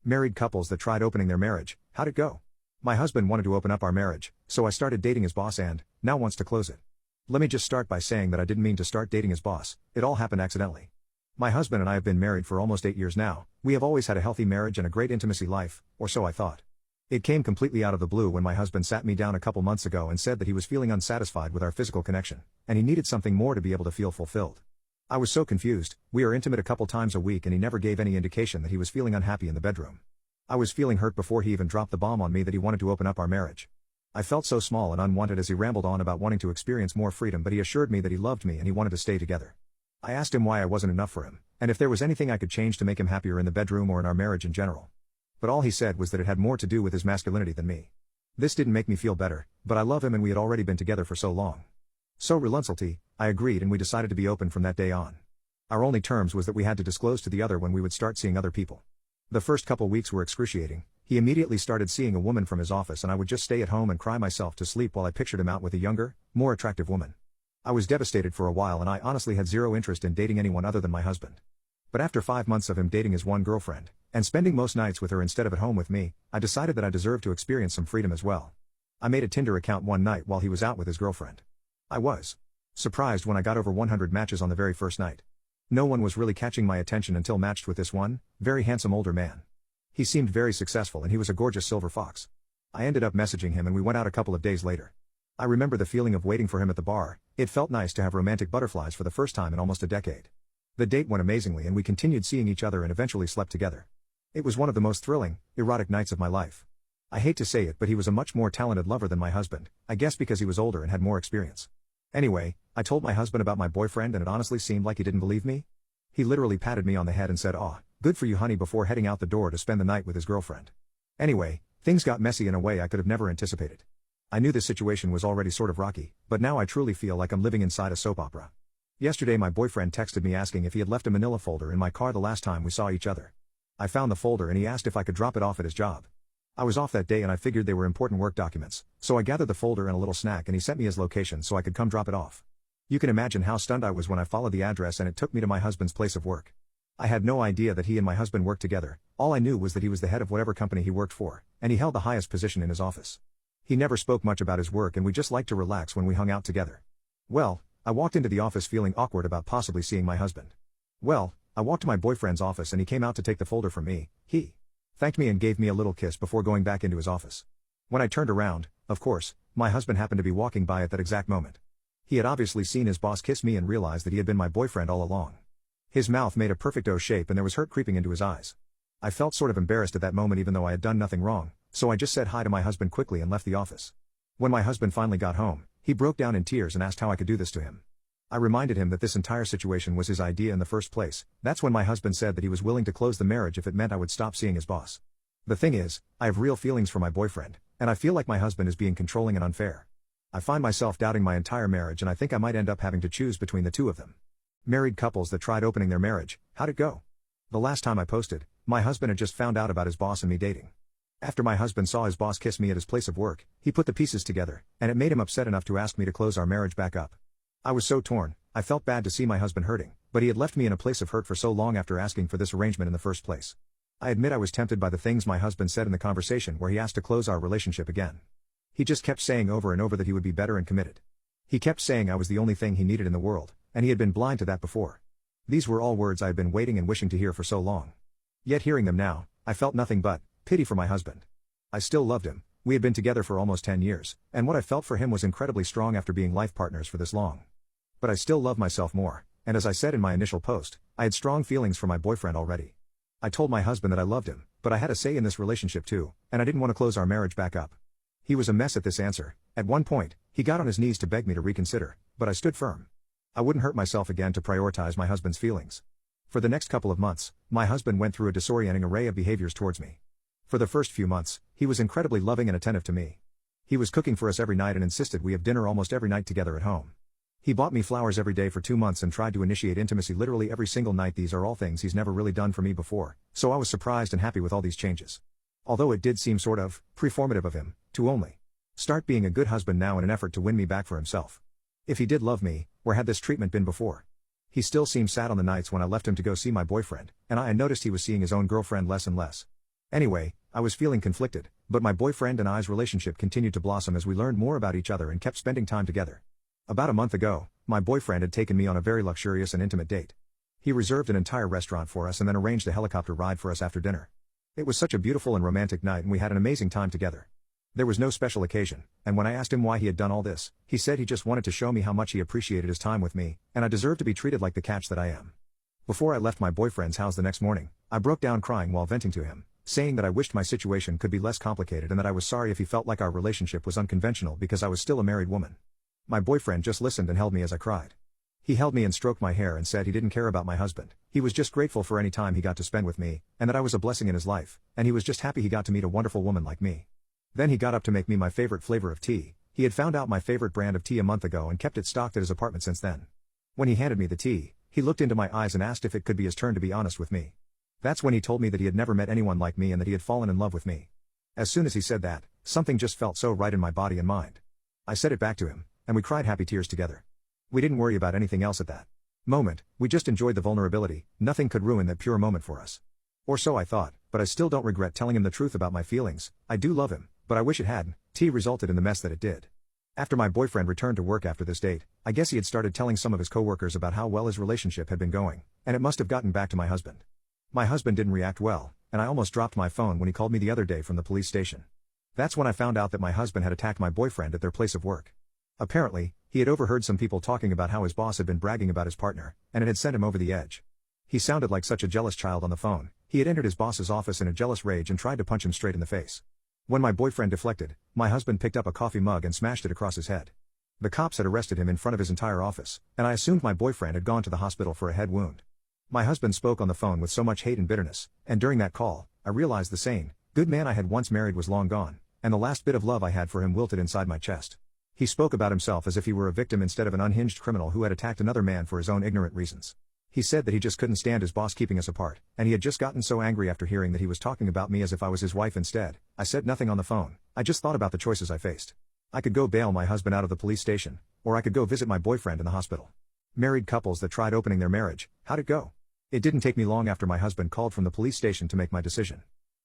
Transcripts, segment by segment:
Married couples that tried opening their marriage, how'd it go? My husband wanted to open up our marriage, so I started dating his boss and, now wants to close it. Let me just start by saying that I didn't mean to start dating his boss, it all happened accidentally. My husband and I have been married for almost 8 years now, we have always had a healthy marriage and a great intimacy life, or so I thought. It came completely out of the blue when my husband sat me down a couple months ago and said that he was feeling unsatisfied with our physical connection, and he needed something more to be able to feel fulfilled. I was so confused, we are intimate a couple times a week and he never gave any indication that he was feeling unhappy in the bedroom. I was feeling hurt before he even dropped the bomb on me that he wanted to open up our marriage. I felt so small and unwanted as he rambled on about wanting to experience more freedom, but he assured me that he loved me and he wanted to stay together. I asked him why I wasn't enough for him, and if there was anything I could change to make him happier in the bedroom or in our marriage in general. But all he said was that it had more to do with his masculinity than me. This didn't make me feel better, but I love him and we had already been together for so long. So reluctantly, I agreed and we decided to be open from that day on. Our only terms was that we had to disclose to the other when we would start seeing other people. The first couple weeks were excruciating. He immediately started seeing a woman from his office and I would just stay at home and cry myself to sleep while I pictured him out with a younger, more attractive woman. I was devastated for a while and I honestly had zero interest in dating anyone other than my husband. But after 5 months of him dating his one girlfriend, and spending most nights with her instead of at home with me, I decided that I deserved to experience some freedom as well. I made a Tinder account one night while he was out with his girlfriend. I was surprised when I got over 100 matches on the very first night. No one was really catching my attention until matched with this one, very handsome older man. He seemed very successful and he was a gorgeous silver fox. I ended up messaging him and we went out a couple of days later. I remember the feeling of waiting for him at the bar, it felt nice to have romantic butterflies for the first time in almost a decade. The date went amazingly and we continued seeing each other and eventually slept together. It was one of the most thrilling, erotic nights of my life. I hate to say it, but he was a much more talented lover than my husband, I guess because he was older and had more experience. Anyway, I told my husband about my boyfriend and it honestly seemed like he didn't believe me. He literally patted me on the head and said, "Aw, good for you honey," before heading out the door to spend the night with his girlfriend. Anyway, things got messy in a way I could have never anticipated. I knew this situation was already sort of rocky, but now I truly feel like I'm living inside a soap opera. Yesterday my boyfriend texted me asking if he had left a manila folder in my car the last time we saw each other. I found the folder and he asked if I could drop it off at his job. I was off that day and I figured they were important work documents, so I gathered the folder and a little snack and he sent me his location so I could come drop it off. You can imagine how stunned I was when I followed the address and it took me to my husband's place of work. I had no idea that he and my husband worked together, all I knew was that he was the head of whatever company he worked for, and he held the highest position in his office. He never spoke much about his work and we just liked to relax when we hung out together. Well, I walked into the office feeling awkward about possibly seeing my husband. I walked to my boyfriend's office and he came out to take the folder from me. He thanked me and gave me a little kiss before going back into his office. When I turned around, of course, my husband happened to be walking by at that exact moment. He had obviously seen his boss kiss me and realized that he had been my boyfriend all along. His mouth made a perfect O shape and there was hurt creeping into his eyes. I felt sort of embarrassed at that moment even though I had done nothing wrong, so I just said hi to my husband quickly and left the office. When my husband finally got home, he broke down in tears and asked how I could do this to him. I reminded him that this entire situation was his idea in the first place. That's when my husband said that he was willing to close the marriage if it meant I would stop seeing his boss. The thing is, I have real feelings for my boyfriend, and I feel like my husband is being controlling and unfair. I find myself doubting my entire marriage and I think I might end up having to choose between the two of them. Married couples that tried opening their marriage, how'd it go? The last time I posted, my husband had just found out about his boss and me dating. After my husband saw his boss kiss me at his place of work, he put the pieces together, and it made him upset enough to ask me to close our marriage back up. I was so torn, I felt bad to see my husband hurting, but he had left me in a place of hurt for so long after asking for this arrangement in the first place. I admit I was tempted by the things my husband said in the conversation where he asked to close our relationship again. He just kept saying over and over that he would be better and committed. He kept saying I was the only thing he needed in the world, and he had been blind to that before. These were all words I had been waiting and wishing to hear for so long. Yet hearing them now, I felt nothing but pity for my husband. I still loved him, we had been together for almost 10 years, and what I felt for him was incredibly strong after being life partners for this long. But I still love myself more, and as I said in my initial post, I had strong feelings for my boyfriend already. I told my husband that I loved him, but I had a say in this relationship too, and I didn't want to close our marriage back up. He was a mess at this answer. At one point, he got on his knees to beg me to reconsider, but I stood firm. I wouldn't hurt myself again to prioritize my husband's feelings. For the next couple of months, my husband went through a disorienting array of behaviors towards me. For the first few months, he was incredibly loving and attentive to me. He was cooking for us every night and insisted we have dinner almost every night together at home. He bought me flowers every day for 2 months and tried to initiate intimacy literally every single night. These are all things he's never really done for me before, so I was surprised and happy with all these changes. Although it did seem sort of performative of him to only start being a good husband now in an effort to win me back for himself. If he did love me, where had this treatment been before? He still seemed sad on the nights when I left him to go see my boyfriend, and I noticed he was seeing his own girlfriend less and less. Anyway, I was feeling conflicted, but my boyfriend and I's relationship continued to blossom as we learned more about each other and kept spending time together. About a month ago, my boyfriend had taken me on a very luxurious and intimate date. He reserved an entire restaurant for us and then arranged a helicopter ride for us after dinner. It was such a beautiful and romantic night and we had an amazing time together. There was no special occasion, and when I asked him why he had done all this, he said he just wanted to show me how much he appreciated his time with me, and I deserved to be treated like the catch that I am. Before I left my boyfriend's house the next morning, I broke down crying while venting to him, saying that I wished my situation could be less complicated and that I was sorry if he felt like our relationship was unconventional because I was still a married woman. My boyfriend just listened and held me as I cried. He held me and stroked my hair and said he didn't care about my husband, he was just grateful for any time he got to spend with me, and that I was a blessing in his life, and he was just happy he got to meet a wonderful woman like me. Then he got up to make me my favorite flavor of tea. He had found out my favorite brand of tea a month ago and kept it stocked at his apartment since then. When he handed me the tea, he looked into my eyes and asked if it could be his turn to be honest with me. That's when he told me that he had never met anyone like me and that he had fallen in love with me. As soon as he said that, something just felt so right in my body and mind. I said it back to him, and we cried happy tears together. We didn't worry about anything else at that moment, we just enjoyed the vulnerability, nothing could ruin that pure moment for us. Or so I thought, but I still don't regret telling him the truth about my feelings. I do love him, but I wish it hadn't. Tea resulted in the mess that it did. After my boyfriend returned to work after this date, I guess he had started telling some of his coworkers about how well his relationship had been going, and it must have gotten back to my husband. My husband didn't react well, and I almost dropped my phone when he called me the other day from the police station. That's when I found out that my husband had attacked my boyfriend at their place of work. Apparently, he had overheard some people talking about how his boss had been bragging about his partner, and it had sent him over the edge. He sounded like such a jealous child on the phone. He had entered his boss's office in a jealous rage and tried to punch him straight in the face. When my boyfriend deflected, my husband picked up a coffee mug and smashed it across his head. The cops had arrested him in front of his entire office, and I assumed my boyfriend had gone to the hospital for a head wound. My husband spoke on the phone with so much hate and bitterness, and during that call, I realized the sane, good man I had once married was long gone, and the last bit of love I had for him wilted inside my chest. He spoke about himself as if he were a victim instead of an unhinged criminal who had attacked another man for his own ignorant reasons. He said that he just couldn't stand his boss keeping us apart, and he had just gotten so angry after hearing that he was talking about me as if I was his wife instead. I said nothing on the phone, I just thought about the choices I faced. I could go bail my husband out of the police station, or I could go visit my boyfriend in the hospital. Married couples that tried opening their marriage, how'd it go? It didn't take me long after my husband called from the police station to make my decision.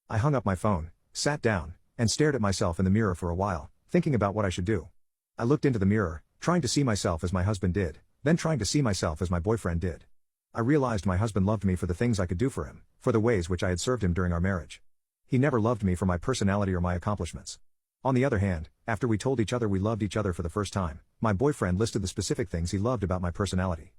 I hung up my phone, sat down, and stared at myself in the mirror for a while, thinking about what I should do. I looked into the mirror, trying to see myself as my husband did, then trying to see myself as my boyfriend did. I realized my husband loved me for the things I could do for him, for the ways which I had served him during our marriage. He never loved me for my personality or my accomplishments. On the other hand, after we told each other we loved each other for the first time, my boyfriend listed the specific things he loved about my personality.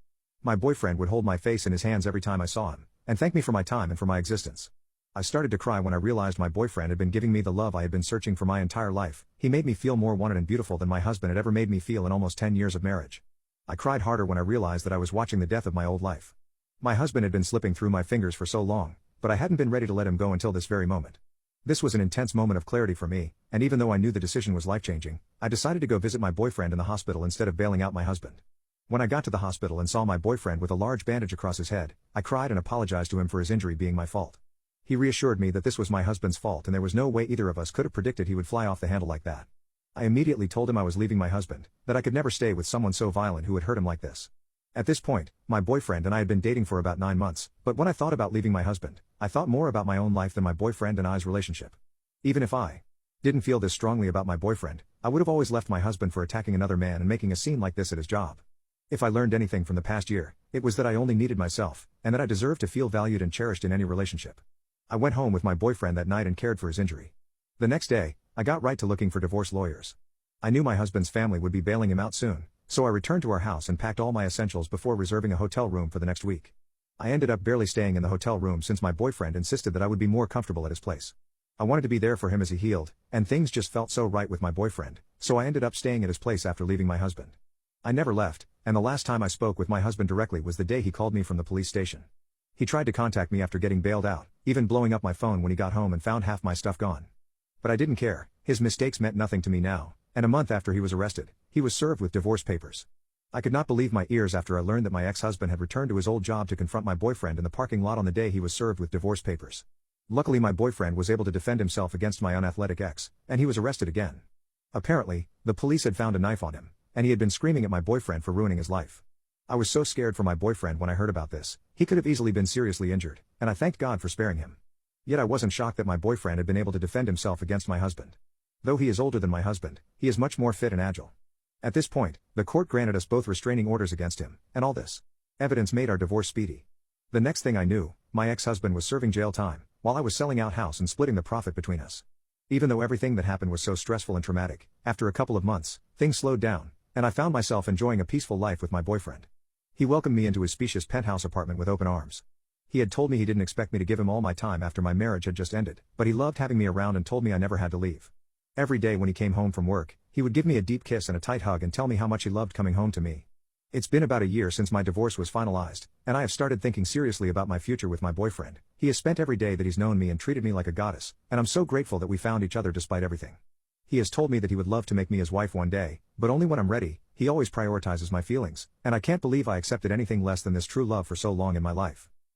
My boyfriend would hold my face in his hands every time I saw him, and thank me for my time and for my existence. I started to cry when I realized my boyfriend had been giving me the love I had been searching for my entire life. He made me feel more wanted and beautiful than my husband had ever made me feel in almost 10 years of marriage. I cried harder when I realized that I was watching the death of my old life. My husband had been slipping through my fingers for so long, but I hadn't been ready to let him go until this very moment. This was an intense moment of clarity for me, and even though I knew the decision was life-changing, I decided to go visit my boyfriend in the hospital instead of bailing out my husband. When I got to the hospital and saw my boyfriend with a large bandage across his head, I cried and apologized to him for his injury being my fault. He reassured me that this was my husband's fault and there was no way either of us could have predicted he would fly off the handle like that. I immediately told him I was leaving my husband, that I could never stay with someone so violent who would hurt him like this. At this point, my boyfriend and I had been dating for about 9 months, but when I thought about leaving my husband, I thought more about my own life than my boyfriend and I's relationship. Even if I didn't feel this strongly about my boyfriend, I would have always left my husband for attacking another man and making a scene like this at his job. If I learned anything from the past year, it was that I only needed myself, and that I deserved to feel valued and cherished in any relationship. I went home with my boyfriend that night and cared for his injury. The next day, I got right to looking for divorce lawyers. I knew my husband's family would be bailing him out soon, so I returned to our house and packed all my essentials before reserving a hotel room for the next week. I ended up barely staying in the hotel room since my boyfriend insisted that I would be more comfortable at his place. I wanted to be there for him as he healed, and things just felt so right with my boyfriend, so I ended up staying at his place after leaving my husband. I never left, and the last time I spoke with my husband directly was the day he called me from the police station. He tried to contact me after getting bailed out, even blowing up my phone when he got home and found half my stuff gone. But I didn't care, his mistakes meant nothing to me now, and a month after he was arrested, he was served with divorce papers. I could not believe my ears after I learned that my ex-husband had returned to his old job to confront my boyfriend in the parking lot on the day he was served with divorce papers. Luckily my boyfriend was able to defend himself against my unathletic ex, and he was arrested again. Apparently, the police had found a knife on him, and he had been screaming at my boyfriend for ruining his life. I was so scared for my boyfriend when I heard about this. He could have easily been seriously injured, and I thanked God for sparing him. Yet I wasn't shocked that my boyfriend had been able to defend himself against my husband. Though he is older than my husband, he is much more fit and agile. At this point, the court granted us both restraining orders against him, and all this evidence made our divorce speedy. The next thing I knew, my ex-husband was serving jail time, while I was selling out house and splitting the profit between us. Even though everything that happened was so stressful and traumatic, after a couple of months, things slowed down, and I found myself enjoying a peaceful life with my boyfriend. He welcomed me into his spacious penthouse apartment with open arms. He had told me he didn't expect me to give him all my time after my marriage had just ended, but he loved having me around and told me I never had to leave. Every day when he came home from work, he would give me a deep kiss and a tight hug and tell me how much he loved coming home to me. It's been about a year since my divorce was finalized, and I have started thinking seriously about my future with my boyfriend. He has spent every day that he's known me and treated me like a goddess, and I'm so grateful that we found each other despite everything. He has told me that he would love to make me his wife one day, but only when I'm ready. He always prioritizes my feelings, and I can't believe I accepted anything less than this true love for so long in my life.